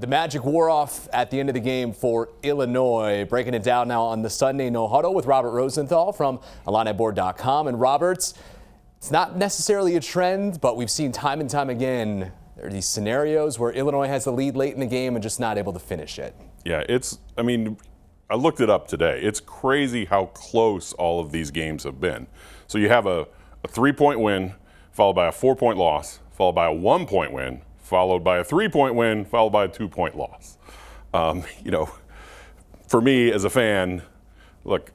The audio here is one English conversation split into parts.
The magic wore off at the end of the game for Illinois. Breaking it down now on the Sunday No Huddle with Robert Rosenthal from IlliniBoard.com. And Roberts, it's not necessarily a trend, but we've seen time and time again there are these scenarios where Illinois has the lead late in the game and just not able to finish it. Yeah, I looked it up today. It's crazy how close all of these games have been. So you have a 3-point win, followed by a 4-point loss, followed by a 1-point win, followed by a 3-point win, followed by a 2-point loss. For me as a fan, look,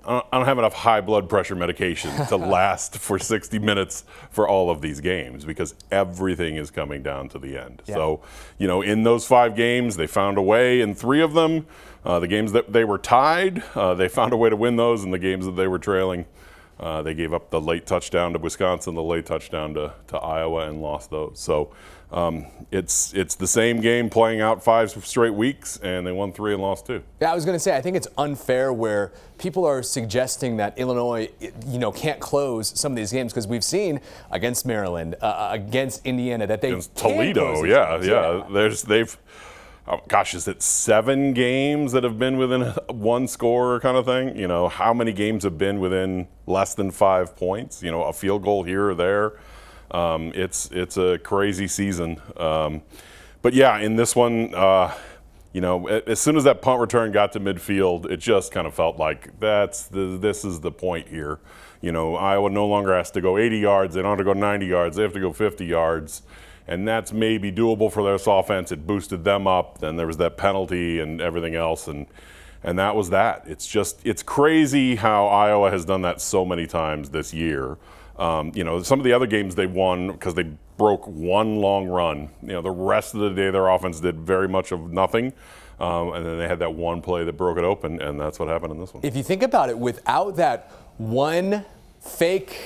I don't have enough high blood pressure medication to last for 60 minutes for all of these games because everything is coming down to the end. Yeah. So, in those 5 games, they found a way in 3 of them. The games that they were tied, they found a way to win those. And the games that they were trailing, they gave up the late touchdown to Wisconsin, the late touchdown to Iowa, and lost those. So it's the same game playing out 5 straight weeks, and they won 3 and lost 2. Yeah, I was going to say, I think it's unfair where people are suggesting that Illinois, can't close some of these games because we've seen against Maryland, against Indiana, that they against Toledo, yeah. Is it 7 games that have been within 1 score kind of thing? How many games have been within less than 5 points? A field goal here or there. It's a crazy season. But yeah, in this one, as soon as that punt return got to midfield, it just kind of felt like this is the point here. Iowa no longer has to go 80 yards. They don't have to go 90 yards. They have to go 50 yards. And that's maybe doable for this offense. It boosted them up. Then there was that penalty and everything else. And that was that. It's crazy how Iowa has done that so many times this year. Some of the other games they won because they broke one long run. The rest of the day their offense did very much of nothing. And then they had that one play that broke it open, and that's what happened in this one. If you think about it, without that one fake,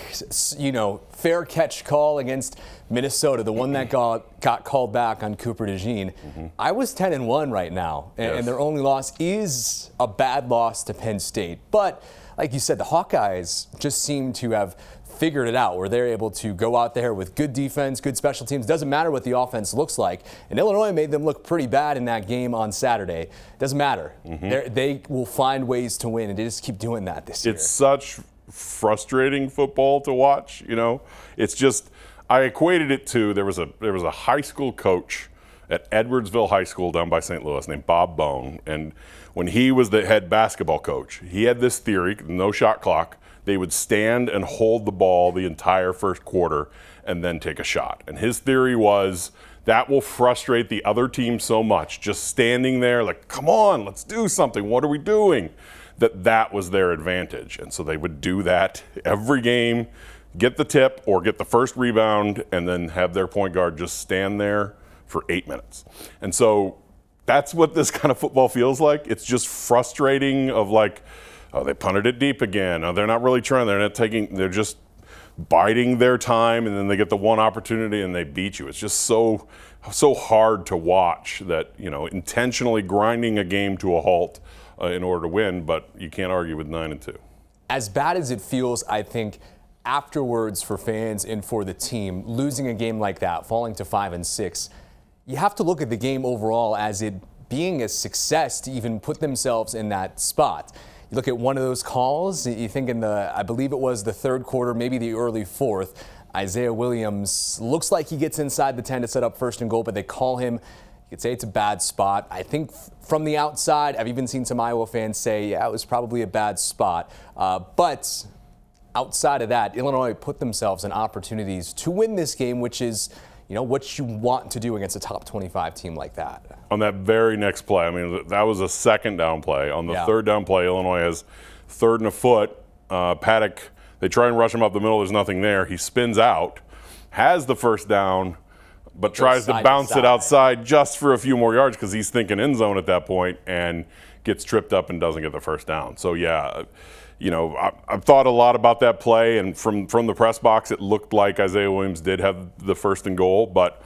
fair catch call against Minnesota, the one that got called back on Cooper DeJean, I was 10-1 right now, and their only loss is a bad loss to Penn State. But like you said, the Hawkeyes just seem to have figured it out where they're able to go out there with good defense, good special teams. Doesn't matter what the offense looks like. And Illinois made them look pretty bad in that game on Saturday. Doesn't matter. They will find ways to win, and they just keep doing that this year. It's such frustrating football to watch. It's just, I equated it to there was a high school coach at Edwardsville High School down by St. Louis named Bob Bone, and when he was the head basketball coach, he had this theory: no shot clock. They would stand and hold the ball the entire first quarter and then take a shot. And his theory was that will frustrate the other team so much, just standing there like, come on, let's do something. What are we doing? That was their advantage. And so they would do that every game, get the tip or get the first rebound, and then have their point guard just stand there for 8 minutes. And so that's what this kind of football feels like. It's just frustrating of like, oh, they punted it deep again. Oh, they're not really trying. They're just biding their time, and then they get the one opportunity and they beat you. It's just so hard to watch that, intentionally grinding a game to a halt in order to win, but you can't argue with 9-2. As bad as it feels, I think, afterwards for fans and for the team, losing a game like that, falling to 5-6, you have to look at the game overall as it being a success to even put themselves in that spot. You look at one of those calls, you think I believe it was the 3rd quarter, maybe the early 4th, Isaiah Williams looks like he gets inside the 10 to set up 1st and goal, but they call him. You could say it's a bad spot. I think from the outside, I've even seen some Iowa fans say, yeah, it was probably a bad spot. But outside of that, Illinois put themselves in opportunities to win this game, which is what you want to do against a top 25 team like that. On that very next play, that was a 2nd down play. On the 3rd down play, Illinois has 3rd and a foot. Paddock, they try and rush him up the middle. There's nothing there. He spins out, has the 1st down, but tries to bounce it outside just for a few more yards because he's thinking end zone at that point and gets tripped up and doesn't get the 1st down. So, yeah, I've thought a lot about that play, and from the press box, it looked like Isaiah Williams did have the 1st and goal. But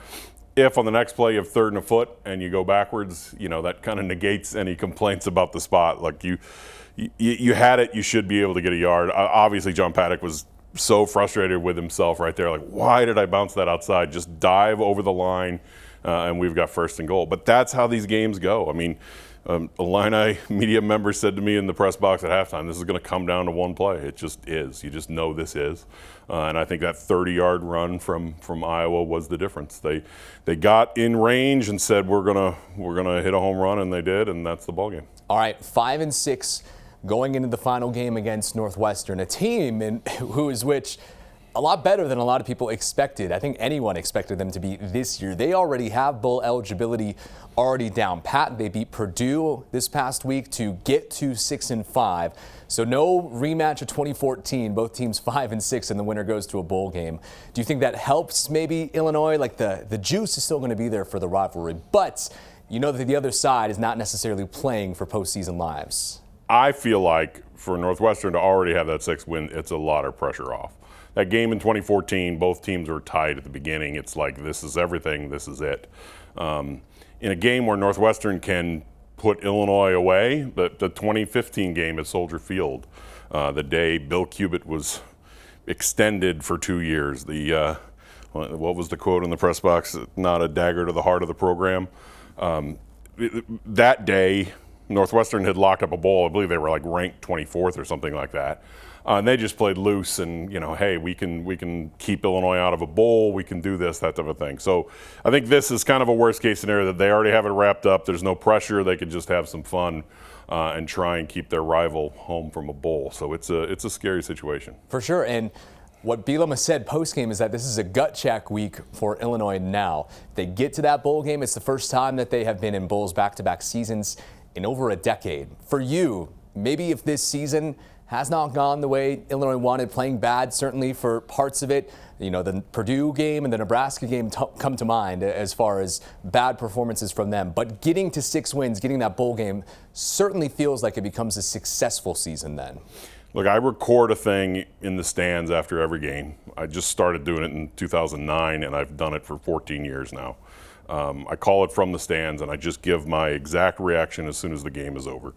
if on the next play you have 3rd and a foot and you go backwards, that kind of negates any complaints about the spot. Like you had it, you should be able to get a yard. Obviously, John Paddock was so frustrated with himself right there. Like, why did I bounce that outside? Just dive over the line, and we've got first and goal. But that's how these games go. I mean, a Illini media member said to me in the press box at halftime, this is going to come down to one play. It just is. You just know this is. And I think that 30-yard run from Iowa was the difference. They got in range and said, we're gonna hit a home run, and they did, and that's the ballgame. All right, 5-6 going into the final game against Northwestern, a team who is a lot better than a lot of people expected. I think anyone expected them to be this year. They already have bowl eligibility already down pat. They beat Purdue this past week to get to 6-5. So no rematch of 2014. Both teams 5-6, and the winner goes to a bowl game. Do you think that helps maybe Illinois? Like the juice is still going to be there for the rivalry, but you know that the other side is not necessarily playing for postseason lives. I feel like for Northwestern to already have that 6th win, it's a lot of pressure off. That game in 2014, both teams were tied at the beginning. It's like, this is everything, this is it. In a game where Northwestern can put Illinois away, the 2015 game at Soldier Field, the day Bill Cubit was extended for 2 years. What was the quote in the press box? Not a dagger to the heart of the program. That day, Northwestern had locked up a bowl. I believe they were like ranked 24th or something like that. And they just played loose and, hey, we can keep Illinois out of a bowl. We can do this, that type of thing. So I think this is kind of a worst case scenario that they already have it wrapped up. There's no pressure. They can just have some fun and try and keep their rival home from a bowl. So it's a scary situation. For sure. And what Bielema said post-game is that this is a gut check week for Illinois now. If they get to that bowl game, it's the first time that they have been in bowls back-to-back seasons in over a decade. For you, maybe if this season has not gone the way Illinois wanted, playing bad certainly for parts of it, the Purdue game and the Nebraska game come to mind as far as bad performances from them. But getting to 6 wins, getting that bowl game certainly feels like it becomes a successful season then. Look, I record a thing in the stands after every game. I just started doing it in 2009, and I've done it for 14 years now. I call it from the stands, and I just give my exact reaction as soon as the game is over.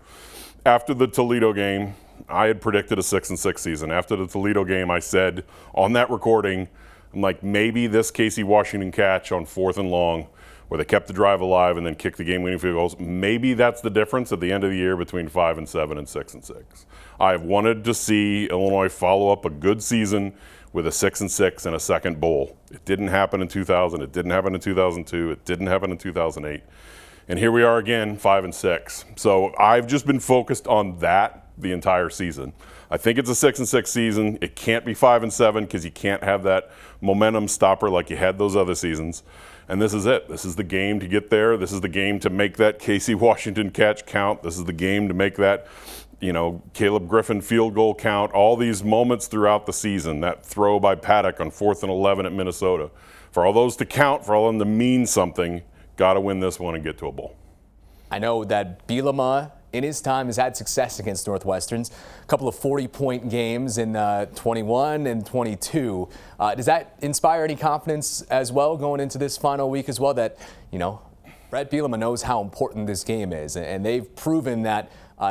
After the Toledo game, I had predicted a 6-6 season. After the Toledo game, I said on that recording, I'm like, maybe this Casey Washington catch on 4th and long, where they kept the drive alive and then kicked the game-winning field goals, maybe that's the difference at the end of the year between 5-7 and 6-6. I've wanted to see Illinois follow up a good season with a 6-6 and a second bowl. It didn't happen in 2000. It didn't happen in 2002. It didn't happen in 2008. And here we are again, 5-6. So I've just been focused on that the entire season. I think it's a 6-6 season. It can't be 5-7 because you can't have that momentum stopper like you had those other seasons. And this is it. This is the game to get there. This is the game to make that Casey Washington catch count. This is the game to make that, Caleb Griffin field goal count. All these moments throughout the season, that throw by Paddock on 4th and 11 at Minnesota. For all those to count, for all them to mean something, got to win this one and get to a bowl. I know that Bielema in his time has had success against Northwesterns, a couple of 40-point games in 21 and 22. Does that inspire any confidence as well going into this final week as well that, Brett Bielema knows how important this game is, and they've proven that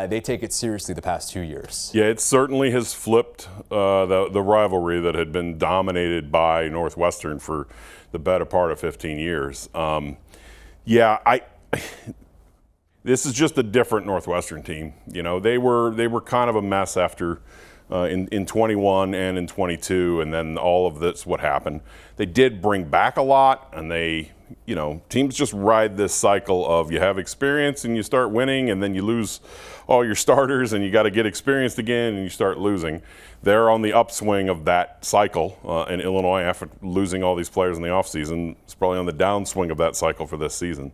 they take it seriously the past 2 years? Yeah, it certainly has flipped the rivalry that had been dominated by Northwestern for the better part of 15 years. This is just a different Northwestern team. They were kind of a mess after in 21 and in 22, and then all of this what happened. They did bring back a lot, and teams just ride this cycle of you have experience and you start winning, and then you lose all your starters and you got to get experienced again and you start losing. They're on the upswing of that cycle in Illinois after losing all these players in the offseason. It's probably on the downswing of that cycle for this season.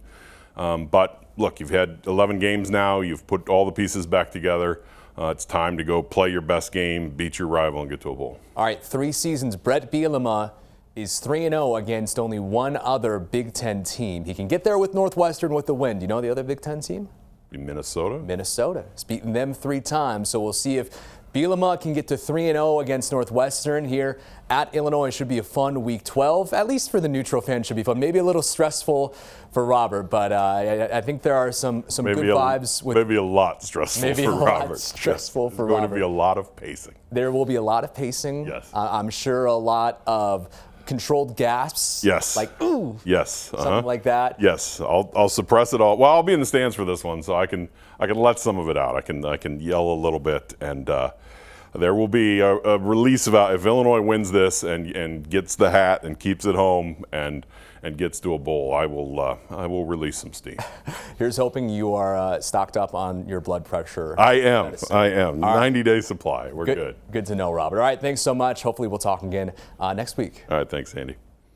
But look, you've had 11 games now. You've put all the pieces back together. It's time to go play your best game, beat your rival, and get to a bowl. All right, 3 seasons. Brett Bielema is 3-0 against only one other Big Ten team. He can get there with Northwestern with the win. Do you know the other Big Ten team? Minnesota? Minnesota. He's beaten them 3 times. So we'll see if Bielema can get to 3-0 against Northwestern here at Illinois. Should be a fun Week 12, at least for the neutral fan. Should be fun. Maybe a little stressful for Robert, but I think there are some good vibes. Maybe a lot stressful for Robert. Stressful for Robert. There's going Robert. to be a lot of pacing. There will be a lot of pacing. Yes. I'm sure a lot of controlled gasps. Yes. Like, ooh. Yes. Something like that. Yes. I'll suppress it all. Well, I'll be in the stands for this one, so I can let some of it out. I can yell a little bit, and there will be a release about if Illinois wins this and gets the hat and keeps it home and gets to a bowl, I will release some steam. Here's hoping you are stocked up on your blood pressure. I am. medicine. I am. All right. 90-day supply. We're good. Good to know, Robert. All right, thanks so much. Hopefully we'll talk again next week. All right. Thanks, Andy.